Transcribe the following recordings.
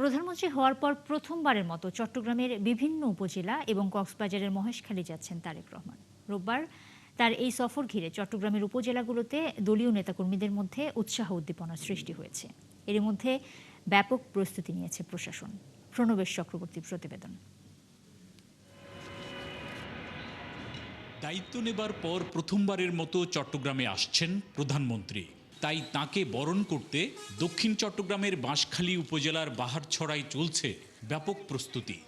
প্রধানমন্ত্রী হওয়ার পর প্রথমবারের মতো চট্টগ্রামের বিভিন্ন উপজেলা এবং কক্সবাজারের মহেশখালী যাচ্ছেন তারেক রহমান। রোববার তার এই সফর ঘিরে চট্টগ্রামের উপজেলাগুলোতে দলীয় নেতাকর্মীদের মধ্যে উৎসাহ উদ্দীপনার সৃষ্টি হয়েছে। এর মধ্যে ব্যাপক প্রস্তুতি নিয়েছে প্রশাসন। প্রণবেশ চক্রবর্তীর প্রতিবেদন। দায়িত্ব নেবার পর প্রথমবারের মতো চট্টগ্রামে আসছেন প্রধানমন্ত্রী। তাই তাকে বরণ করতে দক্ষিণ চট্টগ্রামের বাঁশখালী উপজেলার বাহারছড়ায় চলছে ব্যাপক প্রস্তুতি।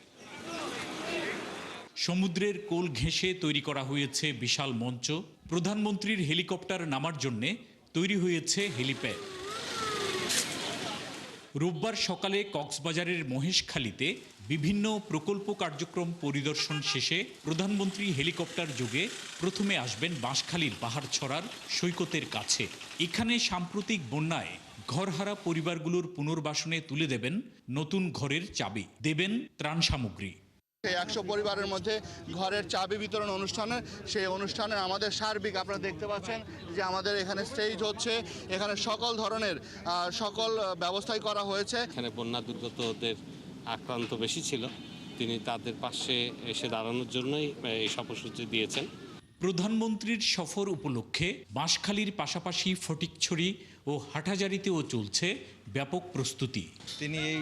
সমুদ্রের কোল ঘেঁষে তৈরি করা হয়েছে বিশাল মঞ্চ। প্রধানমন্ত্রীর হেলিকপ্টার নামার জন্যে তৈরি হয়েছে হেলিপ্যাড। রোববার সকালে কক্সবাজারের মহেশখালীতে বিভিন্ন প্রকল্প কার্যক্রম পরিদর্শন শেষে প্রধানমন্ত্রী হেলিকপ্টার যোগে প্রথমে আসবেন বাঁশখালীর পাহাড়ছড়ার সৈকতের কাছে। এখানে সাম্প্রতিক বন্যায় ঘরহারা পরিবারগুলোর পুনর্বাসনে তুলে দেবেন নতুন ঘরের চাবি, দেবেন ত্রাণ সামগ্রী। 100 পরিবারের মধ্যে ঘরের চাবি বিতরণ অনুষ্ঠানে সেই অনুষ্ঠানে আমাদের সার্বিক আপনারা দেখতে পাচ্ছেন যে আমাদের এখানে স্টেজ হচ্ছে, এখানে সকল ধরনের সকল ব্যবস্থাই করা হয়েছে। এখানে বন্যা দুর্গতদের আক্রান্ত বেশি ছিল, তিনি তাদের পাশে এসে দাঁড়ানোর জন্যই এই সফরসূচি দিয়েছেন। প্রধানমন্ত্রীর সফর উপলক্ষে বাঁশখালীর পাশাপাশি ফটিকছড়ি ও হাটহাজারীতেও চলছে ব্যাপক প্রস্তুতি। তিনি এই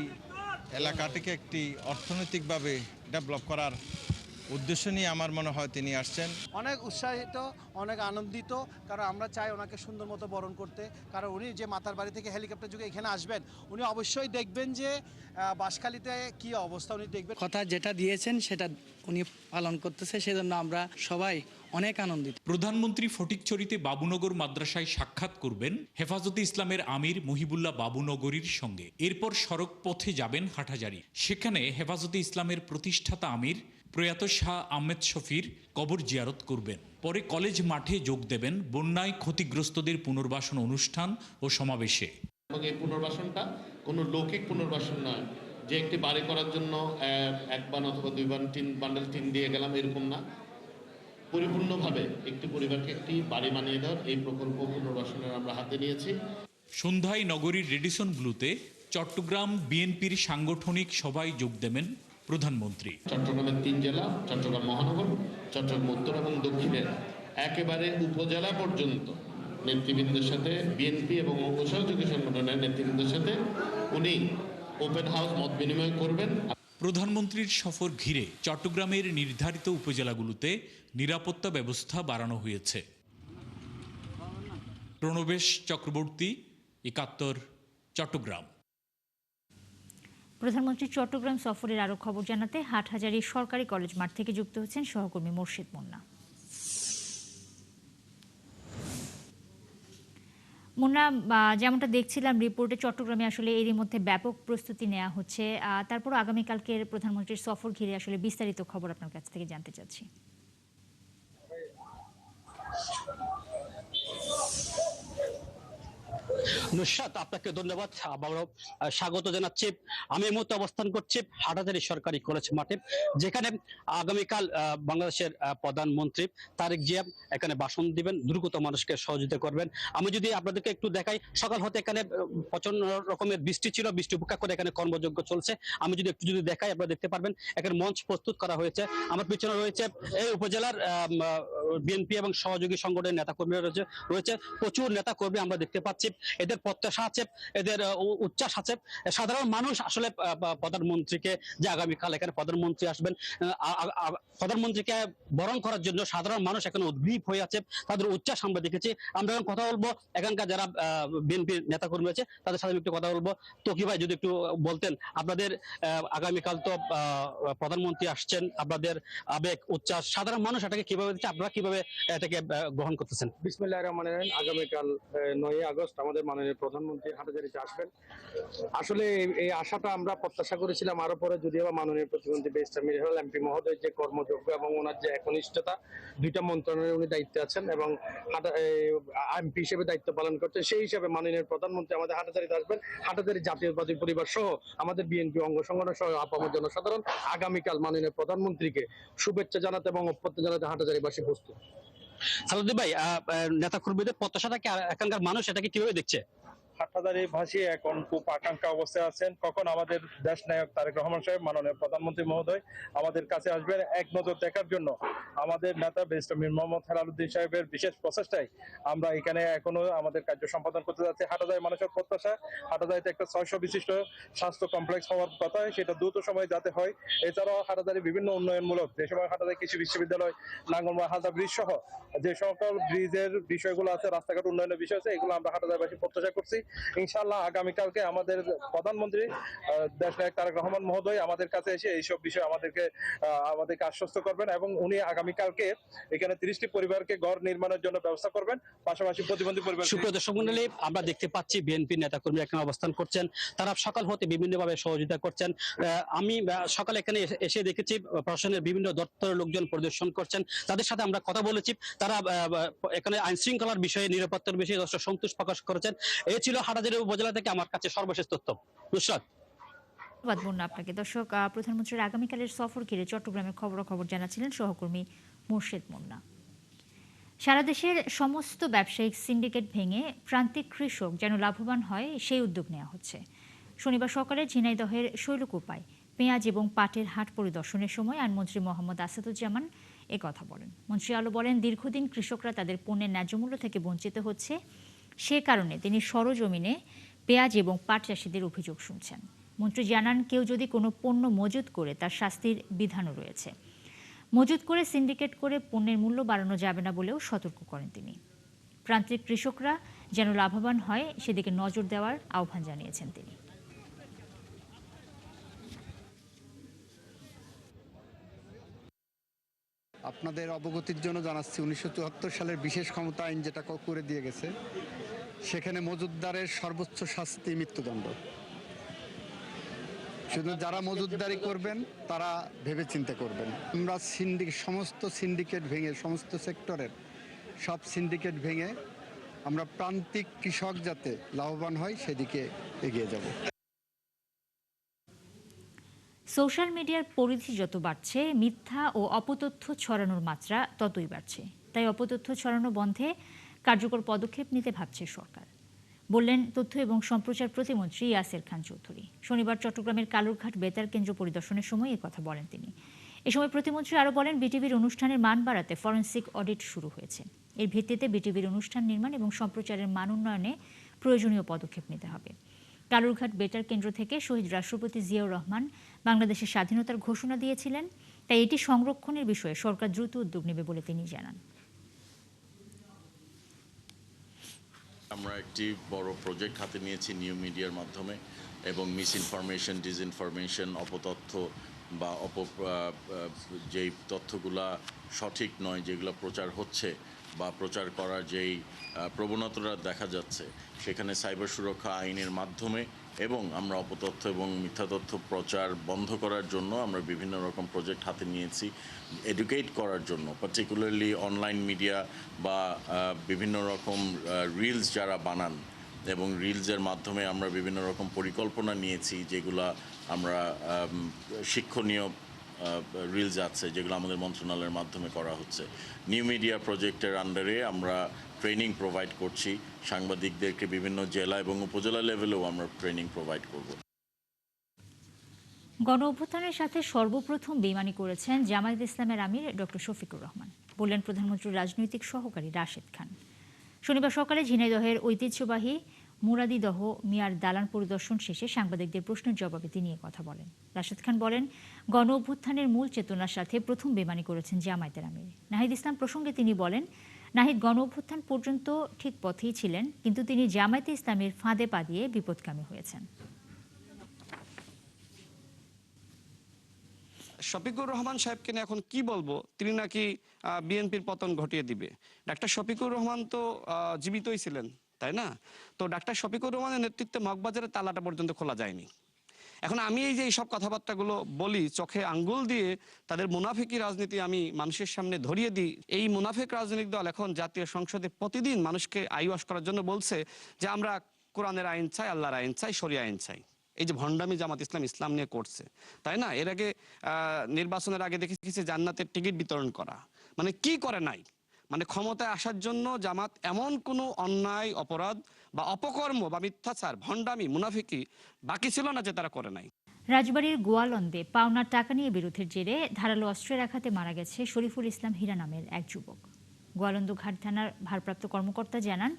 এলাকাটিকে একটি অর্থনৈতিকভাবে ডেভেলপ করার উদ্দেশ্য নিয়ে আমার মনে হয় তিনি আসছেন। অনেক উৎসাহিত, অনেক আনন্দিত, কারণ আমরা চাই ওনাকে সুন্দর মতো বরণ করতে। কারণ উনি যে মাতার বাড়ি থেকে হেলিকপ্টার যুগে এখানে আসবেন, উনি অবশ্যই দেখবেন যে বাঁশখালীতে কি অবস্থা, উনি দেখবেন। কথা যেটা দিয়েছেন সেটা উনি পালন করতেছে, সেজন্য আমরা সবাই অনেক আনন্দিত। প্রধানমন্ত্রী ফটিকছড়িতে বাবুনগর মাদ্রাসায় সাক্ষাৎ করবেন হেফাজতে ইসলামের আমির মহিবুল্লাহ বাবুনগরীর সঙ্গে। এরপর সড়ক পথে যাবেন হাটহাজারী। সেখানে হেফাজতে ইসলামের প্রতিষ্ঠাতা আমির প্রয়াত শাহ আহমেদ শফির কবর জিয়ারত করবেন। পরে কলেজ মাঠে যোগ দেবেন বন্যায় ক্ষতিগ্রস্তদের পুনর্বাসন অনুষ্ঠান ও সমাবেশে। এই পুনর্বাসনটা কোনো লৌকিক পুনর্বাসন নয় যে একটি বাড়ি করার জন্য এক বান অথবা দুই বান বান্ডেল টিন দিয়ে গেলাম, এরকম না। পরিপূর্ণভাবে একটি পরিবারকে একটি বাড়ি বানিয়ে দেওয়ার এই প্রকল্প পুনর্বাসনের আমরা হাতে নিয়েছি। সন্ধ্যায় নগরীর রেডিসন ব্লুতে চট্টগ্রাম বিএনপির সাংগঠনিক সভায় যোগ দেবেন প্রধানমন্ত্রী। চট্টগ্রামের 3 জেলা, চট্টগ্রাম মহানগর, চট্টগ্রাম উত্তর এবং দক্ষিণের একেবারে উপজেলা পর্যন্ত নেতৃবৃন্দের সাথে, বিএনপি এবং সহযোগী সংগঠনের নেতৃবৃন্দের সাথে উনি ওপেন হাউস মত বিনিময় করবেন। প্রধানমন্ত্রীর সফর ঘিরে চট্টগ্রামের নির্ধারিত উপজেলাগুলোতে নিরাপত্তা ব্যবস্থা বাড়ানো হয়েছে। প্রণবেশ চক্রবর্তী, ৭১, চট্টগ্রাম। প্রধানমন্ত্রী চট্টগ্রাম সফরের আরও খবর জানাতে হাটহাজারী সরকারি কলেজ মাঠ থেকে যুক্ত হচ্ছেন সহকর্মী মোর্শেদ মুন্না। মুন্না, যেমনটা দেখছিলাম রিপোর্টে, চট্টগ্রামে আসলে এরই মধ্যে ব্যাপক প্রস্তুতি নেওয়া হচ্ছে। তারপর আগামীকালকের প্রধানমন্ত্রীর সফর ঘিরে আসলে বিস্তারিত খবর আপনার কাছ থেকে জানতে চাচ্ছি। নুসরাত, আপনাকে ধন্যবাদ, আবারও স্বাগত জানাচ্ছি। আমি এই মুহূর্তে অবস্থান করছি হাটহাজারী সরকারি কলেজ মাঠে, যেখানে আগামীকাল বাংলাদেশের প্রধানমন্ত্রী তারেক জিয়া এখানে ভাষণ দিবেন, দুর্গত মানুষকে সহযোগিতা করবেন। আমি যদি আপনাদেরকে একটু দেখাই, সকাল হতে এখানে প্রচন্ড রকমের বৃষ্টি ছিল, বৃষ্টি উপেক্ষা করে এখানে কর্মযজ্ঞ চলছে। আমি যদি একটু দেখাই, আপনারা দেখতে পারবেন এখানে মঞ্চ প্রস্তুত করা হয়েছে। আমার পিছনে রয়েছে এই উপজেলার বিএনপি এবং সহযোগী সংগঠনের নেতাকর্মীরা রয়েছে প্রচুর নেতাকর্মী আমরা দেখতে পাচ্ছি। এদের প্রত্যাশা আছে, এদের উচ্ছ্বাস আছে। সাধারণ মানুষ আসলে প্রধানমন্ত্রীকে, যে আগামীকাল এখানে প্রধানমন্ত্রী আসবেন, প্রধানমন্ত্রীকে বরণ করার জন্য সাধারণ মানুষ এখানে উদ্গ্রীব হয়ে আছে, তাদের উচ্ছ্বাস আমরা দেখেছি। আমরা এখন কথা বলবো এখানকার যারা বিএনপির নেতাকর্মী আছে তাদের সাথে একটু কথা বলবো। তো কি ভাই, যদি একটু বলতেন আপনাদের আগামীকাল তো প্রধানমন্ত্রী আসছেন, আপনাদের আবেগ উচ্ছ্বাস, সাধারণ মানুষ এটাকে কিভাবে দিচ্ছে, আপনারা কিভাবে এটাকে গ্রহণ করতেছেন? বিসমিল্লাহির রহমানির রহিম। আগামীকাল 9 আগস্ট আমাদের মাননীয় প্রধানমন্ত্রী হাটহাজারীতে আসবেন। আসলে এই আশাটা আমরা প্রত্যাশা করেছিলাম আরো পরে, যদিও মাননীয় প্রতিমন্ত্রী ব্যারিস্টার মীর হেলাল এমপি মহোদয় যে কর্মযোগ্য এবং ওনার যে একনিষ্ঠতা, 2টা মন্ত্রণালয়ে উনি দায়িত্বে আছেন এবং এমপি হিসেবে দায়িত্ব পালন করছেন, সেই হিসাবে মাননীয় প্রধানমন্ত্রী আমাদের হাটহাজারীতে আসবেন। হাটহাজারী জাতীয়তাবাদী পরিবার সহ আমাদের বিএনপি অঙ্গ সংগঠন সহ আপামর জনসাধারণ আগামীকাল মাননীয় প্রধানমন্ত্রীকে শুভেচ্ছা জানাতে এবং অভ্যর্থনা জানাতে হাটহাজারীবাসী প্রস্তুত। সালাউদ্দিন ভাই, নেতা কর্মীদের প্রত্যাশাটাকে এখানকার মানুষ এটাকে কিভাবে দেখছে? হাটহাজারী ভাসী এখন খুব আকাঙ্ক্ষা অবস্থায় আছেন, কখন আমাদের দেশ নায়ক তারেক রহমান সাহেব, মাননীয় প্রধানমন্ত্রী মহোদয় আমাদের কাছে আসবেন এক নজর দেখার জন্য। আমাদের নেতা ব্যারিস্টার মীর মোহাম্মদ হেলালুদ্দিন সাহেবের বিশেষ প্রচেষ্টায় আমরা এখানে এখনো আমাদের কার্য সম্পাদন করতে যাচ্ছি। হাটহাজারী মানুষের প্রত্যাশা, হাটহাজারীতে একটা 600 বিশিষ্ট স্বাস্থ্য কমপ্লেক্স হওয়ার কথা, সেটা দ্রুত সময়ে যাতে হয়। এছাড়াও হাটহাজারী বিভিন্ন উন্নয়নমূলক, যে সময় হাটহাজারী কৃষি বিশ্ববিদ্যালয়, নাঙ্গলমা হালদা ব্রিজ সহ যে সকল ব্রিজের বিষয়গুলো আছে, রাস্তাঘাট উন্নয়নের বিষয় আছে, এগুলো আমরা হাটহাজারীবাসী প্রত্যাশা করছি। ইনশাআল্লাহ আগামীকালকে আমাদের প্রধানমন্ত্রী দেশ নায়ক তারেক রহমান মহোদয় আমাদের কাছে এসে এইসব বিষয় আমাদেরকে আশ্বস্ত করবেন এবং উনি আগামীকালকে এখানে 30টি পরিবারকে ঘর নির্মাণের জন্য ব্যবস্থা করবেন, পাশাপাশি প্রতিবন্ধী পরিবার। সুপ্রিয় দর্শক মণ্ডলী, আমরা দেখতে পাচ্ছি বিএনপি নেতাকর্মীরা এখানে অবস্থান করছেন। তারা সকাল হতে বিভিন্নভাবে সহযোগিতা করছেন। আমি সকালে এখানে এসে দেখেছি প্রশাসনের বিভিন্ন দপ্তরের লোকজন পরিদর্শন করছেন, তাদের সাথে আমরা কথা বলেছি। তারা এখানে আইন শৃঙ্খলার বিষয়ে, নিরাপত্তার বিষয়ে যথেষ্ট সন্তোষ প্রকাশ করেছেন। এই ছিল হাটহাজারী উপজেলা থেকে আমার কাছে সর্বশেষ তথ্য। নুসরাত। ধন্যবাদ বন্যা আপনাকে। দর্শক, প্রধানমন্ত্রীর আগামীকালের সফর ঘিরে চট্টগ্রামের খবরাখবর জানাচ্ছিলেন সহকর্মী মোর্শেদ মুন্না। সারা দেশের সমস্ত ব্যবসায়িক সিন্ডিকেট ভেঙে প্রান্তিক কৃষক যেন লাভবান হয়, সেই উদ্যোগ নেওয়া হচ্ছে। শনিবার সকালে ঝিনাইদহের শৈলকুপায় পেঁয়াজ এবং পাটের হাট পরিদর্শনের সময় আইনমন্ত্রী মোহাম্মদ আসাদুজ্জামান কথা বলেন। মন্ত্রী আলো বলেন, দীর্ঘদিন কৃষকরা তাদের পণ্যের ন্যায্য মূল্য থেকে বঞ্চিত হচ্ছে, সে কারণে তিনি সরজমিনে পেঁয়াজ এবং পাট চাষিদের অভিযোগ শুনছেন। মন্ত্রী জানান, কেউ যদি কোনো পণ্য মজুত করে তার শাস্তির বিধানও রয়েছে। মজুত করে সিন্ডিকেট করে পণ্যের মূল্য বাড়ানো যাবে না বলেও সতর্ক করেন তিনি। প্রান্তিক কৃষকরা যেন লাভবান হয়, সেদিকে নজর দেওয়ার আহ্বান জানিয়েছেন তিনি। আপনাদের অবগতির জন্য জানাচ্ছি, 1974 সালের বিশেষ ক্ষমতা আইন যেটা করে দিয়ে গেছে, সেখানে মজুতদারের সর্বোচ্চ শাস্তি মৃত্যুদণ্ড। শুধু যারা মজুতদারি করবেন তারা ভেবে চিন্তা করবেন। আমরা সমস্ত সিন্ডিকেট ভেঙে, সমস্ত সেক্টরের সব সিন্ডিকেট ভেঙে আমরা প্রান্তিক কৃষক যাতে লাভবান হয় সেদিকে এগিয়ে যাব। সোশ্যাল মিডিয়ার পরিধি যত বাড়ছে, মিথ্যা ও অপতথ্য ছড়ানোর মাত্রা ততই বাড়ছে। তাই অপতথ্য ছড়ানো বন্ধে কার্যকর পদক্ষেপ নিতে ভাবছে সরকার, বললেন তথ্য এবং সম্প্রচার প্রতিমন্ত্রী ইয়াসের খান চৌধুরী। শনিবার চট্টগ্রামের কালুরঘাট বেতার কেন্দ্র পরিদর্শনের সময় কথা বলেন তিনি। এ সময় প্রতিমন্ত্রী আরও বলেন, বিটিভির অনুষ্ঠানের মান বাড়াতে ফরেনসিক অডিট শুরু হয়েছে। এর ভিত্তিতে বিটিভির অনুষ্ঠান নির্মাণ এবং সম্প্রচারের মান উন্নয়নে প্রয়োজনীয় পদক্ষেপ নিতে হবে। কালুরঘাট বেতার কেন্দ্র থেকে শহীদ রাষ্ট্রপতি জিয়াউর রহমান বাংলাদেশের স্বাধীনতার ঘোষণা দিয়েছিলেন, তাই এটি সংরক্ষণের বিষয়ে সরকার দ্রুত উদ্যোগ নেবে বলে তিনি জানান। আমরা একটি বড় প্রজেক্ট হাতে নিয়েছি নিউ মিডিয়ার মাধ্যমে, এবং মিস ইনফরমেশন, ডিসইনফরমেশন, অপতথ্য বা যেই তথ্যগুলা সঠিক নয়, যেগুলো প্রচার হচ্ছে বা প্রচার করার যেই প্রবণতাটা দেখা যাচ্ছে, সেখানে সাইবার সুরক্ষা আইনের মাধ্যমে এবং আমরা অপতথ্য এবং মিথ্যা তথ্য প্রচার বন্ধ করার জন্য আমরা বিভিন্ন রকম প্রজেক্ট হাতে নিয়েছি। এডুকেট করার জন্য, পার্টিকুলারলি অনলাইন মিডিয়া বা বিভিন্ন রকম রিলস যারা বানান, এবং রিলসের মাধ্যমে আমরা বিভিন্ন রকম পরিকল্পনা নিয়েছি, যেগুলো আমরা শিক্ষণীয় রিলস আছে, যেগুলো আমাদের মন্ত্রণালয়ের মাধ্যমে করা হচ্ছে। নিউ মিডিয়া প্রজেক্টের আন্ডারে আমরা ট্রেনিং প্রোভাইড করছি সাংবাদিকদেরকে, বিভিন্ন জেলা এবং উপজেলা লেভেলেও আমরা ট্রেনিং প্রোভাইড করব। গণ অভ্যুত্থানের সাথে সর্বপ্রথম বেইমানি করেছেন জামায়াত ইসলামের আমির ডক্টর শফিকুর রহমান, বললেন প্রধানমন্ত্রীর রাজনৈতিক সহকারী রাশেদ খান। শনিবার সকালে ঝিনাইদহের ঐতিহ্যবাহী মুরাদিদহ মিয়ার দালান পরিদর্শন শেষে সাংবাদিকদের প্রশ্নের জবাবে তিনি কথা বলেন। রাশেদ খান বলেন, গণ অভ্যুত্থানের মূল চেতনার সাথে প্রথম বেইমানি করেছেন জামায়াতের আমির। নাহিদ ইসলাম প্রসঙ্গে তিনি বলেন, নাহিদ গণ অভ্যুত্থান পর্যন্ত ঠিক পথেই ছিলেন, কিন্তু তিনি জামায়াতে ইসলামের ফাঁদে পা দিয়ে বিপদগামী হয়েছেন। শফিকুর রহমান সাহেবকে নিয়ে এখন কি বলবো, তিনি নাকি বিএনপির পতন ঘটিয়ে দিবে। ডাক্তার শফিকুর রহমান তো জীবিতই ছিলেন, তাই না? তো ডাক্তার শফিকুর রহমানের নেতৃত্বে মগবাজারের তালাটা পর্যন্ত খোলা যায়নি। এখন আমি এই যে এইসব কথাবার্তাগুলো বলি, চোখে আঙ্গুল দিয়ে তাদের মুনাফিকি রাজনীতি আমি মানুষের সামনে ধরিয়ে দিই। এই মুনাফিক রাজনৈতিক দল এখন জাতীয় সংসদে প্রতিদিন মানুষকে আইওয়াশ করার জন্য বলছে যে আমরা কোরআনের আইন চাই, আল্লাহর আইন চাই, শরিয়া আইন চাই। এই যে ভণ্ডামি জামাত ইসলাম নিয়ে করছে, তাই না? এর আগে নির্বাচনের আগে দেখেছি জান্নাতের টিকিট বিতরণ করা, মানে কি করে নাই। মানে ক্ষমতায় আসার জন্য জামাত এমন কোনো অন্যায় অপরাধ বা অপকর্ম বা মিথ্যাচার ভণ্ডামি মুনাফিকি বাকি ছিল না যে তারা করে নাই। রাজবাড়ীর গোয়ালন্দে পাওনার টাকা নিয়ে বিরোধের জেরে ধারালো অস্ত্রের আঘাতে মারা গেছে শরীফুল ইসলাম হীরা নামের এক যুবক। গোয়ালন্দ ঘাট থানার ভারপ্রাপ্ত কর্মকর্তা জানান,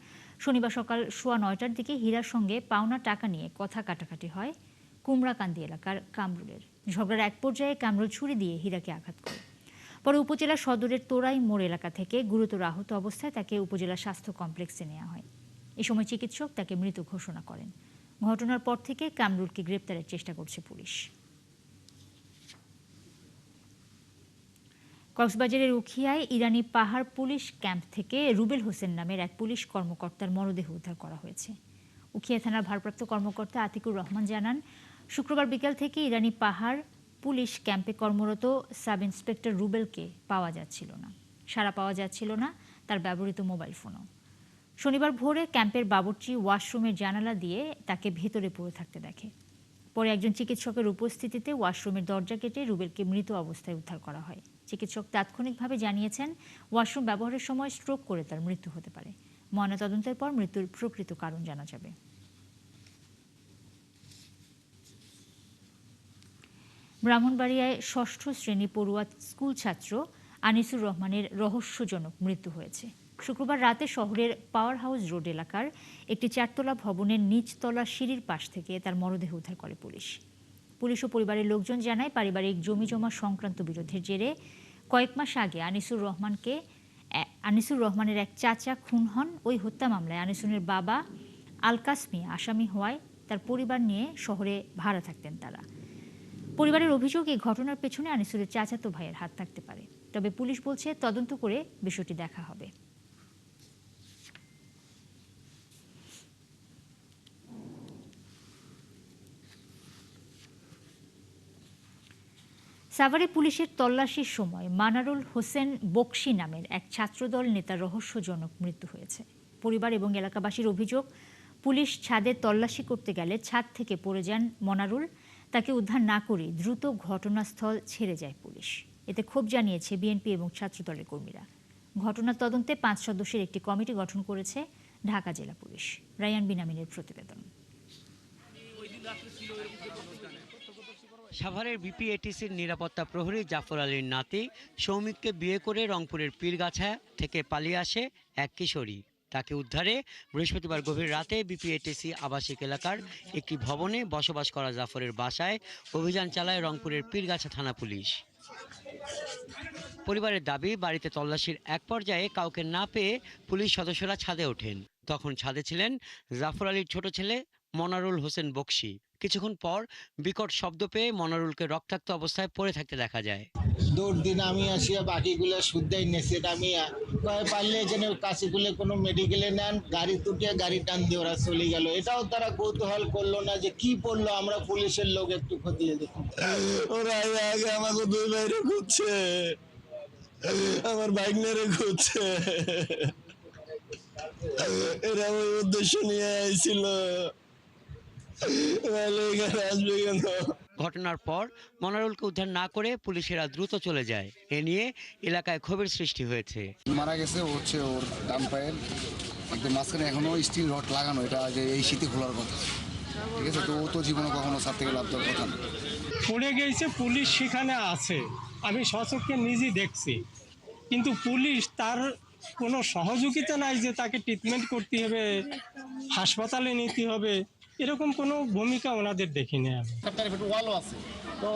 শনিবার সকাল 9:15টার দিকে হীরার সঙ্গে পাওনা টাকা নিয়ে কথা কাটাকাটি হয় কুমড়াকান্দি এলাকার কামরুলের। ঝগড়ার এক পর্যায়ে কামরুল ছুরি দিয়ে হীরাকে আঘাত করে। পরে উপজেলা সদরের তোরাই মোড় এলাকা থেকে গুরুতর আহত অবস্থায় তাকে উপজেলা স্বাস্থ্য কমপ্লেক্সে নেওয়া হয়। এ সময় চিকিৎসক তাকে মৃত ঘোষণা করেন। ঘটনার পর থেকে কামরুলকে গ্রেপ্তারের চেষ্টা করছে পুলিশ। কক্সবাজারের উখিয়ায় ইরানি পাহাড় পুলিশ ক্যাম্প থেকে রুবেল হোসেন নামের এক পুলিশ কর্মকর্তার মরদেহ উদ্ধার করা হয়েছে। উখিয়া থানার ভারপ্রাপ্ত কর্মকর্তা আতিকুর রহমান জানান, শুক্রবার বিকেল থেকে ইরানি পাহাড় পুলিশ ক্যাম্পে কর্মরত সাব ইন্সপেক্টর রুবেলকে পাওয়া যাচ্ছিল না। সাড়া পাওয়া যাচ্ছিল না তার ব্যবহৃত মোবাইল ফোনও। শনিবার ভোরে ক্যাম্পের বাবুর্চি ওয়াশরুমের জানালা দিয়ে তাকে ভেতরে পড়ে থাকতে দেখে। পরে একজন চিকিৎসকের উপস্থিতিতে ওয়াশরুমের দরজা কেটে রুবেলকে মৃত অবস্থায় উদ্ধার করা হয়। চিকিৎসক তাৎক্ষণিকভাবে জানিয়েছেন, ওয়াশরুম ব্যবহারের সময় স্ট্রোক করে তার মৃত্যু হতে পারে। ময়নাতদন্তের পর মৃত্যুর প্রকৃত কারণ জানা যাবে। ব্রাহ্মণবাড়িয়ায় ৬ষ্ঠ শ্রেণী পড়ুয়া স্কুল ছাত্র আনিসুর রহমানের রহস্যজনক মৃত্যু হয়েছে। শুক্রবার রাতে শহরের পাওয়ার হাউস রোড এলাকার একটি 4তলা ভবনের নিচতলা সিঁড়ির পাশ থেকে তার মরদেহ উদ্ধার করে পুলিশ। পুলিশ ও পরিবারের লোকজন জানায়, পারিবারিক জমিজমা সংক্রান্ত বিরোধের জেরে কয়েক মাস আগে আনিসুর রহমানের এক চাচা খুন হন। ওই হত্যা মামলায় আনিসুরের বাবা আলকাস মিয়া আসামি হওয়ায় তার পরিবার নিয়ে শহরে ভাড়া থাকতেন তারা। পরিবারের অভিযোগ, এই ঘটনার পেছনে আনিসুরের চাচাতো ভাইয়ের হাত থাকতে পারে। তবে পুলিশ বলছে, তদন্ত করে বিষয়টি দেখা হবে। সাভারে পুলিশের তল্লাশির সময় মানারুল হোসেন বকশি নামের এক ছাত্রদল নেতার রহস্যজনক মৃত্যু হয়েছে। পরিবার এবং এলাকাবাসীর অভিযোগ, পুলিশ ছাদে তল্লাশি করতে গেলে ছাদ থেকে পড়ে যান মনারুল। তাকে উদ্ধার না করে দ্রুত ঘটনাস্থল ছেড়ে যায় পুলিশ। এতে ক্ষোভ জানিয়েছে বিএনপি এবং ছাত্রদলের কর্মীরা। ঘটনার তদন্তে 5 সদস্যের একটি কমিটি গঠন করেছে ঢাকা জেলা পুলিশ। রায়ান বিনামিনের প্রতিবেদন। সাভারের বিপিএটিসির নিরাপত্তা প্রহরী জাফর আলীর নাতি সৌমিককে বিয়ে করে রংপুরের পীরগাছা থেকে পালিয়ে আসে এক কিশোরী। তাকে উদ্ধারে বৃহস্পতিবার গভীর রাতে বিপিএটিসি আবাসিক এলাকার একটি ভবনে বসবাস করা জাফরের বাসায় অভিযান চালায় রংপুরের পীরগাছা থানা পুলিশ। পরিবারের দাবি, বাড়িতে তল্লাশির এক পর্যায়ে কাউকে না পেয়ে পুলিশ সদস্যরা ছাদে ওঠেন। তখন ছাদে ছিলেন জাফর আলীর ছোট ছেলে মনারুল হোসেন বকশি। কিছুক্ষণ পর বিকট শব্দ পেয়ে মনারুলকে রক্তাক্ত অবস্থায় পড়ে থাকতে দেখা যায়। দৌড় দিন আমি আসিয়া বাকিগুলো শুদ্ধাই নেছে আমি পারলে যেন কাছেগুলো কোনো মেডিকেলে নেন, গাড়ি তুটিয়ে গাড়ি টান দিয়ে ওরা চলে গেল। এটাও তারা কৌতূহল করলো না যে কি পড়লো, আমরা পুলিশের লোক একটু খতিয়ে দেখুন। ওরা আগে আমাকে দুই বাইরে ঘুরছে, আমার বাইক মেরে ঘুরছে, এরা ওই উদ্দেশ্য নিয়ে আইছিল। ঘটনার পর মনারুলকে উদ্ধার না করে পুলিশেরা দ্রুত চলে যায়। এ নিয়ে এলাকায় ক্ষোভের সৃষ্টি হয়েছে। মারা গেছে হচ্ছে ওর ডান পায়ের একদম মাঝখানে এখনো স্টিল রড লাগানো, এটা যে এই শীতে খোলার কথা। ঠিক আছে, তো ও তো জীবনে কখনো ছাদ থেকে লাভ দেওয়ার কথা না। পড়ে গেছে, পুলিশ সেখানে আছে, আমি স্বচক্ষে নিজেই দেখছি, কিন্তু পুলিশ তার কোনো সহযোগিতা নাই যে তাকে ট্রিটমেন্ট করতে হবে, হাসপাতালে নিতে হবে, এরকম কোনো ভূমিকা ওনাদের দেখিনি আমি। ওয়ালও আছে, তো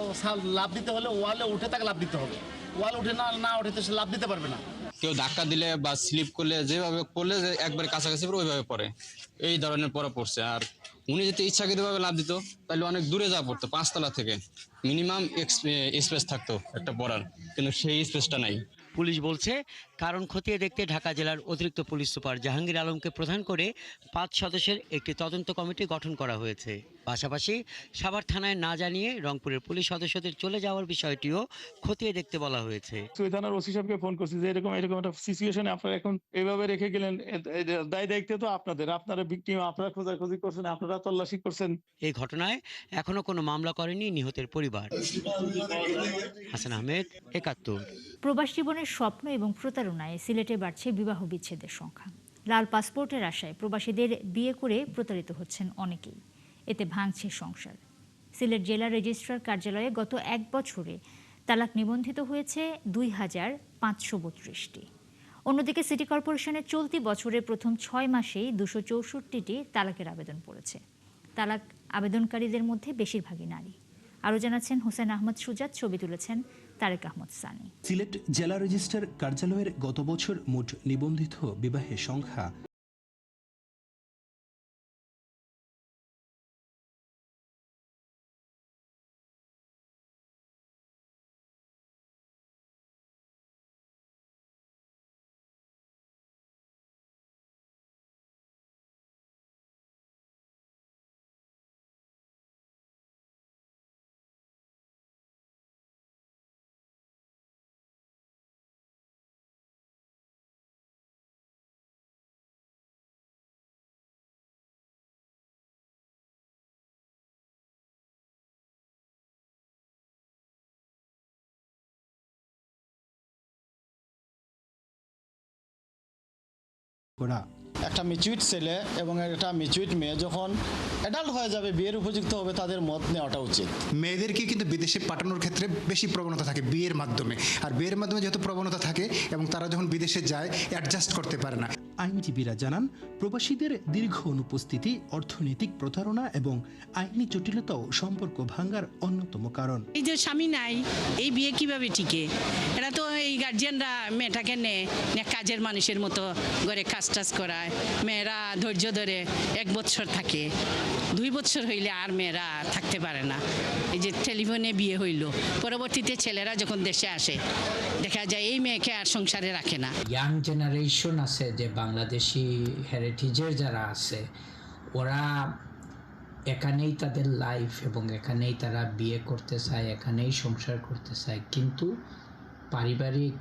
লাভ দিতে হলে ওয়ালে উঠে তাকে লাভ দিতে হবে। ওয়াল উঠে না উঠে তো সে লাভ দিতে পারবে না। কেউ ধাক্কা দিলে বা স্লিপ করলে যেভাবে পড়লে যে একবারে কাছাকাছি ওইভাবে পড়ে, এই ধরনের পড়ছে। আর উনি যদি ইচ্ছাকৃতভাবে লাভ দিত তাহলে অনেক দূরে যাওয়া পড়তো, 5 তলা থেকে মিনিমাম স্পেস থাকতো একটা পড়ার, কিন্তু সেই স্পেসটা নাই। পুলিশ বলছে, কারণ খতিয়ে দেখতে ঢাকা জেলার অতিরিক্ত পুলিশ সুপার জাহাঙ্গীর আলমকে প্রধান করে 5 সদস্যের একটি তদন্ত কমিটি গঠন করা হয়েছে। পাশাপাশি সাভার থানায় না জানিয়ে রংপুরের পুলিশ সদস্যদের চলে যাওয়ার বিষয়টিও খতিয়ে দেখতে বলা হয়েছে। থানার ওসি সাহেবকে ফোন করছি যে এরকম একটা সিচুয়েশনে আপনারা এখন এইভাবে রেখে গেলেন, দায় দায়িত্ব তো আপনারা ভিকটিম, আপনারা খোঁজাখুঁজি করছেন, আপনারা তল্লাশি করছেন। এই ঘটনায় এখনো কোনো মামলা করেনি নিহতের পরিবার। হাসান আহমেদ, ৭১। প্রবাস জীবনের জীবনের স্বপ্ন এবং প্রতারণায় সিলেটে বাড়ছে বিবাহ বিচ্ছেদের সংখ্যা। লাল পাসপোর্টের আশায় প্রবাসীদের বিয়ে করে প্রতারিত হচ্ছেন অনেকেই, এতে ভাঙছে সংসার। সিলেট জেলা রেজিস্ট্রার কার্যালয়ে গত 1 বছরে তালাক নিবন্ধিত হয়েছে 2532টি। অন্যদিকে সিটি কর্পোরেশনের চলতি বছরের প্রথম 6 মাসেই 264টি তালাকের আবেদন পড়েছে। তালাক আবেদনকারীদের মধ্যে বেশিরভাগই নারী। আরও জানাচ্ছেন হোসেন আহমদ সুজাত, ছবি তুলেছেন তারেক আহমদ সানি। সিলেট জেলা রেজিস্ট্রার কার্যালয়ের গত বছর মোট নিবন্ধিত বিবাহের সংখ্যা করা। একটা মিচুইট ছেলে এবং একটা মিচুইট মেয়ে যখন অ্যাডাল্ট হয়ে যাবে, বিয়ের উপযুক্ত হবে, তাদের মত নেওয়াটা উচিত। মেয়েদেরকে কিন্তু বিদেশে পাঠানোর ক্ষেত্রে বেশি প্রবণতা থাকে বিয়ের মাধ্যমে, আর বিয়ের মাধ্যমে যেহেতু প্রবণতা থাকে এবং তারা যখন বিদেশে যায় অ্যাডজাস্ট করতে পারে না। আইনজীবীরা জানান, প্রবাসীদের দীর্ঘ অনুপস্থিতি অর্থনৈতিক প্রতারণা এবং আইনি জটিলতাও সম্পর্ক ভাঙার অন্যতম কারণ। এই যে স্বামী নাই, এই বিয়ে কিভাবে টিকে? এরা তো এই গার্জিয়ানরা মেয়েটাকে নেয় কাজের মানুষের মতো ঘরে কাজ টাজ করায়। মেয়েরা ধৈর্য ধরে 1 বছর থাকে, 2 বছর হইলে আর মেয়েরা থাকতে পারে না। এই যে টেলিফোনে বিয়ে হইল, পরবর্তীতে ছেলেরা যখন দেশে আসে দেখা যায় এই মেয়েকে আর সংসারে রাখে না। ইয়াং জেনারেশন আছে যে বাংলাদেশি হেরিটেজের যারা আছে, ওরা এখানেই তাদের লাইফ এবং এখানেই তারা বিয়ে করতে চায়, এখানেই সংসার করতে চায়, কিন্তু পারিবারিক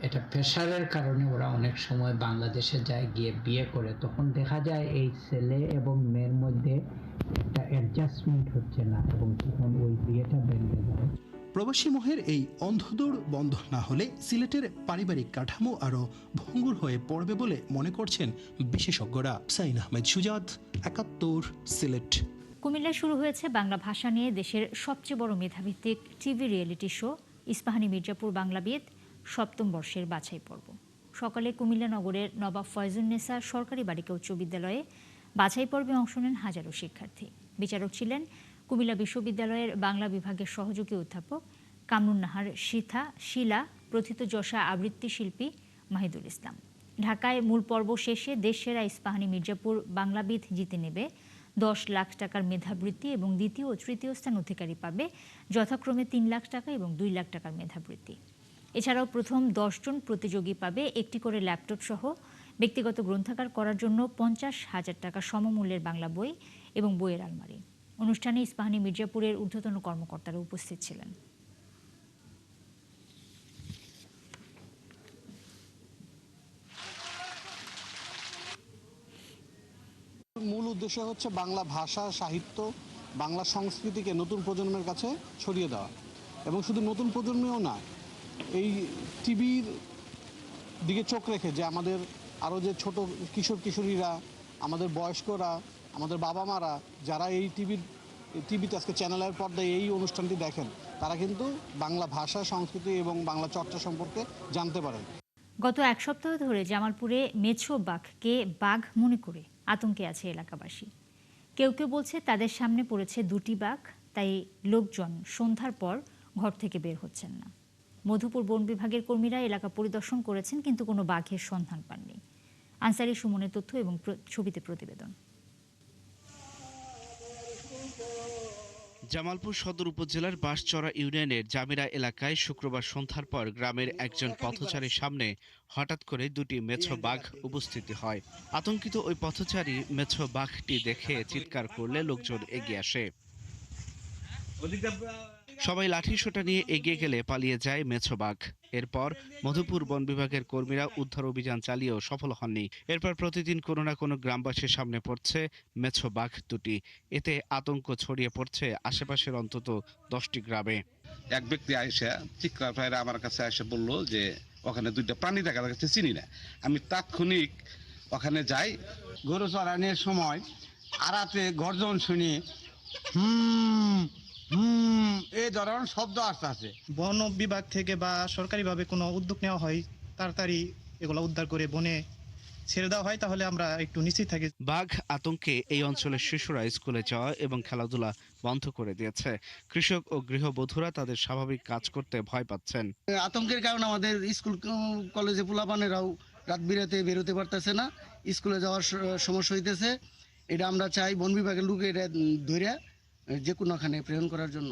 এটা প্রেশারের কারণে ওরা অনেক সময় বাংলাদেশে যায়, গিয়ে বিয়ে করে। তখন দেখা যায় এই ছেলে এবং মেয়ের মধ্যে একটা অ্যাডজাস্টমেন্ট হচ্ছে না এবং তখন ওই বিয়েটা ভেঙে যায়। প্রবাসী মোহের এই অন্ধদৌড় বন্ধ না হলে সিলেটের পারিবারিক কাঠামো আরও ভঙ্গুর হয়ে পড়বে বলে মনে করছেন বিশেষজ্ঞরা। সাইন আহমেদ সুজাত, 71, সিলেট। কুমিল্লায় শুরু হয়েছে বাংলা ভাষা নিয়ে দেশের সবচেয়ে বড় মেধাভিত্তিক TV reality show Ispahani Mirzapur Banglabid 7ম বর্ষের বাছাই পর্ব। সকালে কুমিল্লা নগরের নবাব ফয়জুন্নেসা সরকারি বালিকা উচ্চ বিদ্যালয়ে বাছাই পর্বে অংশ নেন হাজারো শিক্ষার্থী। বিচারক ছিলেন কুমিল্লা বিশ্ববিদ্যালয়ের বাংলা বিভাগের সহযোগী অধ্যাপক কামরুন্নাহার শিলা, প্রথিতযশা আবৃত্তি শিল্পী মাহিদুল ইসলাম। ঢাকায় মূল পর্ব শেষে দেশসেরা ইস্পাহানি মির্জাপুর বাংলাবিদ জিতে নেবে 10 লাখ টাকার মেধাবৃত্তি এবং দ্বিতীয় ও তৃতীয় স্থান অধিকারী পাবে যথাক্রমে 3 লাখ টাকা এবং 2 লাখ টাকার মেধাবৃত্তি। এছাড়াও প্রথম 10 জন প্রতিযোগী পাবে একটি করে ল্যাপটপ সহ ব্যক্তিগত গ্রন্থাগার করার জন্য 50,000 টাকা সমমূল্যের বাংলা বই এবং বইয়ের আলমারি। অনুষ্ঠানে ইস্পাহানি মির্জাপুরের ঊর্ধ্বতন কর্মকর্তারা উপস্থিত ছিলেন। মূল উদ্দেশ্য হচ্ছে বাংলা ভাষা, সাহিত্য, বাংলা সংস্কৃতিকে নতুন প্রজন্মের কাছে ছড়িয়ে দেওয়া, এবং শুধু নতুন প্রজন্মেও না, এই টিভির দিকে চোখ রেখে যে আমাদের আরও যে ছোট কিশোর কিশোরীরা, আমাদের বয়স্করা, আমাদের বাবা মারা যারা এই টিভিতে আজকে চ্যানেলের পর্দায় এই অনুষ্ঠানটি দেখেন, তারা কিন্তু বাংলা ভাষা, সংস্কৃতি এবং বাংলা চর্চা সম্পর্কে জানতে পারেন। গত 1 সপ্তাহ ধরে জামালপুরে মেছো বাঘকে বাঘ মনে করে আতঙ্কে আছে এলাকাবাসী। কেউ কেউ বলছে তাদের সামনে পড়েছে 2টি বাঘ, তাই লোকজন সন্ধ্যার পর ঘর থেকে বের হচ্ছেন না। মধুপুর বন বিভাগের কর্মীরা এলাকা পরিদর্শন করেছেন, কিন্তু কোনো বাঘের সন্ধান পাননি। আনসারি সুমনের তথ্য এবং ছবিতে প্রতিবেদন। জামালপুর সদর উপজেলার বাঁশচড়া ইউনিয়নের জামিরা এলাকায় শুক্রবার সন্ধ্যার পর গ্রামের একজন পথচারীর সামনে হঠাৎ করে 2টি মেছো বাঘ উপস্থিত হয়। আতঙ্কিত ওই পথচারী মেছো বাঘটি দেখে চিৎকার করলে লোকজন এগিয়ে আসে। সবাই লাঠি সোঁটা নিয়ে এগিয়ে গেলে পালিয়ে যায় মেছো বাঘ। এরপর মধুপুর বন বিভাগের কর্মীরা উদ্ধার অভিযান চালিয়েও সফল হননি। এরপর প্রতিদিন কোনো না কোনো গ্রামবাসীর সামনে পড়ছে মেছো বাঘ 2টি। এতে আতঙ্ক ছড়িয়ে পড়ছে আশেপাশের অন্তত 10টি গ্রামে। এক ব্যক্তি আইসা চিৎকার করে আমার কাছে এসে বলল যে ওখানে দুইটা প্রাণী দেখা যাচ্ছে, চিনি না। আমি তাৎক্ষণিক ওখানে যাই। গরু চড়ানোর সময় আড়াতে গর্জন শুনি এই ধরনের শব্দ আসতে। বন বিভাগ থেকে বা সরকারিভাবে কোনো উদ্যোগ নেওয়া হয়, তাড়াতাড়ি এগুলো উদ্ধার করে বনে ছেড়ে দেওয়া হয়, তাহলে আমরা একটু নিশ্চিত থাকি। বাঘ আতঙ্কে এই অঞ্চলের শিশুরা স্কুলে যাওয়া এবং খেলাধুলা বন্ধ করে দিয়েছে। কৃষক ও গৃহবধূরা তাদের স্বাভাবিক কাজ করতে ভয় পাচ্ছেন। আতঙ্কের কারণে আমাদের স্কুল কলেজে পোলাপানেরাও রাত বিরাতে বেরোতে পারতেছে না, স্কুলে যাওয়ার সমস্যা হইতেছে। এটা আমরা চাই বন বিভাগের লোক এটা ধরে যে কোনোখানে প্রেরণ করার জন্য।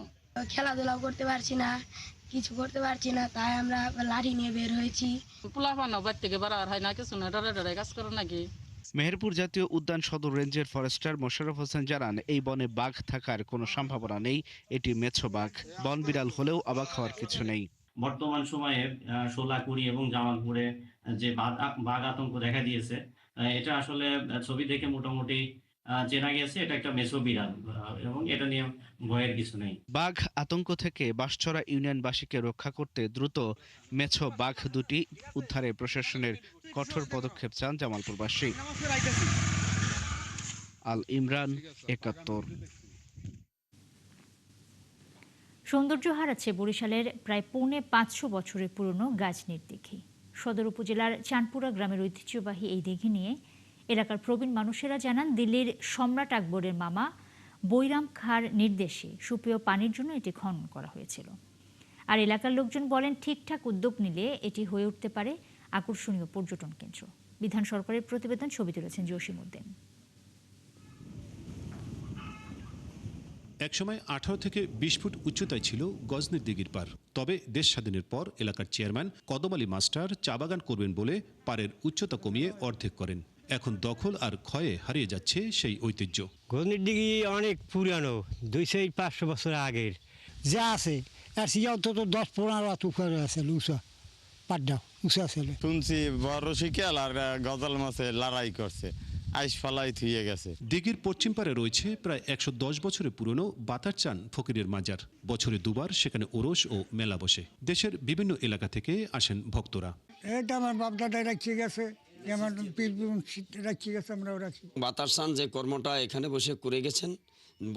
খেলাধুলাও করতে পারছি না, কিছু করতে পারছি না, তাই আমরা লাঠি নিয়ে বের হয়েছি। পোলাপান বাড়ি থেকে বেড়ার হয় না, কিছু না, ডরে ডরে কাজ করে নাকি। মেহেরপুর জাতীয় উদ্যান সদর রেঞ্জের ফরেস্টার মোশাররফ হোসেন জানান, এই বনে বাঘ থাকার কোনো সম্ভাবনা নেই। এটি মেছো বাঘ। বন বিড়াল হলেও অবাক হওয়ার কিছু নেই। বর্তমান সময়ে শোলাকুড়ি এবং জামালপুরে যে বাঘ আতঙ্ক দেখা দিয়েছে, এটা আসলে ছবি দেখে মোটামুটি চেনা গেছে এটা একটা মেছো বিড়াল এবং এটা নিয়ে ভয়ের কিছু নেই। বাঘ আতঙ্ক থেকে বাঁশছড়া ইউনিয়নবাসীকে রক্ষা করতে দ্রুত মেছো বাঘ দুটি উদ্ধারে প্রশাসনের কঠোর পদক্ষেপ চান জামালপুরবাসী। আল ইমরান, ৭১। সৌন্দর্য হারাচ্ছে বরিশালের প্রায় ৫৫০ বছরের পুরনো গাজনীর দিঘি। সদর উপজেলার চানপুরা গ্রামের ঐতিহ্যবাহী এই দিঘি নিয়ে এলাকার প্রবীণ মানুষেরা জানান, দিল্লির সম্রাট আকবরের মামা বৈরাম খাঁর নির্দেশে সুপেয় পানির জন্য এটি খনন করা হয়েছিল। আর এলাকার লোকজন বলেন, ঠিকঠাক উদ্যোগ নিলে এটি হয়ে উঠতে পারে আকর্ষণীয় পর্যটন কেন্দ্র। বিধান সরকারের প্রতিবেদন, ছবি তুলেছেন জসিম উদ্দিন। একসময় 18 থেকে 20 ফুট উচ্চতায় ছিল গজনীর দিঘির পার। তবে দেশ স্বাধীনের পর এলাকার চেয়ারম্যান কদম আলী মাস্টার চা বাগান করবেন বলে পারের উচ্চতা কমিয়ে অর্ধেক করেন। এখন দখল আর ক্ষয়ে হারিয়ে যাচ্ছে সেই ঐতিহ্য। গজনীর দিঘি অনেক পুরানো, 200-500 বছর আগের যা আছে, আর সে অন্তত 10-15 হাত উপরে আছে। উঁচা পাড্ডা উঁচা ছিল। শুনছি বড় শিকাল আর গজাল মাছে লড়াই করছে, আইস ফালাই থুয়ে গেছে। দিঘির পশ্চিম পারে রয়েছে প্রায় 110 বছরের পুরনো বাতারচান ফকিরের মাজার। বছরে দুবার সেখানে ওরস ও মেলা বসে। দেশের বিভিন্ন এলাকা থেকে আসেন ভক্তরা। এটা আমার বাপদাদা রাখিয়ে গেছে, রাখিয়ে গেছে, আমরাও রাখি। বাতারচান যে কর্মটা এখানে বসে করে গেছেন,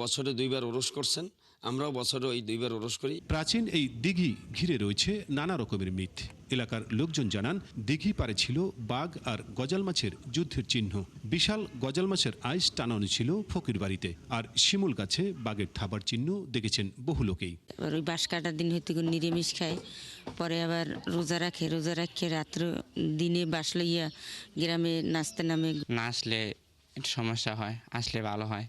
বছরে 2বার ওরস করছেন, আমরাও বছরে ওই 2বার ওরস করি। প্রাচীন এই দিঘি ঘিরে রয়েছে নানা রকমের মিথ। এলাকার লোকজন জানান, দিঘি পারে ছিল বাঘ আর গজাল মাছের যুদ্ধের চিহ্ন। বিশাল গজাল মাছের আইস টানানো ছিল ফকির বাড়িতে। আর শিমুল গাছে বাঘের থাবার চিহ্ন দেখেছেন বহু লোকেই। ওই বাঁশ কাটার দিন হয়তো নিরামিষ খায়, পরে আবার রোজা রাখে রাত্র দিনে বাঁশ লইয়া গ্রামে নাচতে নামে। না আসলে একটু সমস্যা হয়, আসলে ভালো হয়।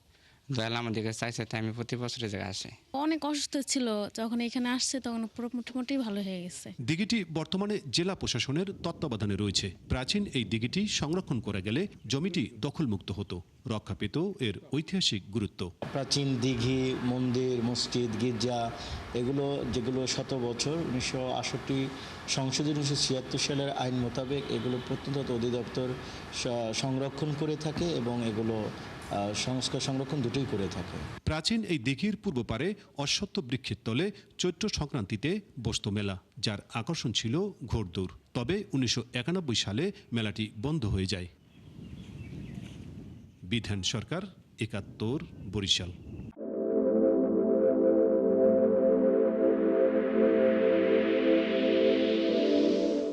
দয়াল আমাদেরকে চাইছে, তাই আমি প্রতি বছরের জায়গায় আসি। অনেক অসুস্থ ছিল, যখন এখানে আসছে তখন মোটামুটি ভালো হয়ে গেছে। দিঘিটি বর্তমানে জেলা প্রশাসনের তত্ত্বাবধানে রয়েছে। প্রাচীন এই দিঘিটি সংরক্ষণ করা গেলে জমিটি দখলমুক্ত হতো, রক্ষা পেত এর ঐতিহাসিক গুরুত্ব। প্রাচীন দিঘি, মন্দির, মসজিদ, গির্জা এগুলো যেগুলো শত বছর 1968 সংশোধনী 1976 সালের আইন মোতাবেক এগুলো প্রত্নতত্ত্ব অধিদপ্তর সংরক্ষণ করে থাকে এবং এগুলো সংস্কার সংরক্ষণ দুটোই করে থাকে। প্রাচীন এই দিঘির পূর্ব পারে অশ্বত্থ বৃক্ষের তলে চৈত্র সংক্রান্তিতে বসত মেলা, যার আকর্ষণ ছিল ঘোড়দৌড়। তবে 1991 সালে মেলাটি বন্ধ হয়ে যায়। বিধান সরকার, ৭১, বরিশাল।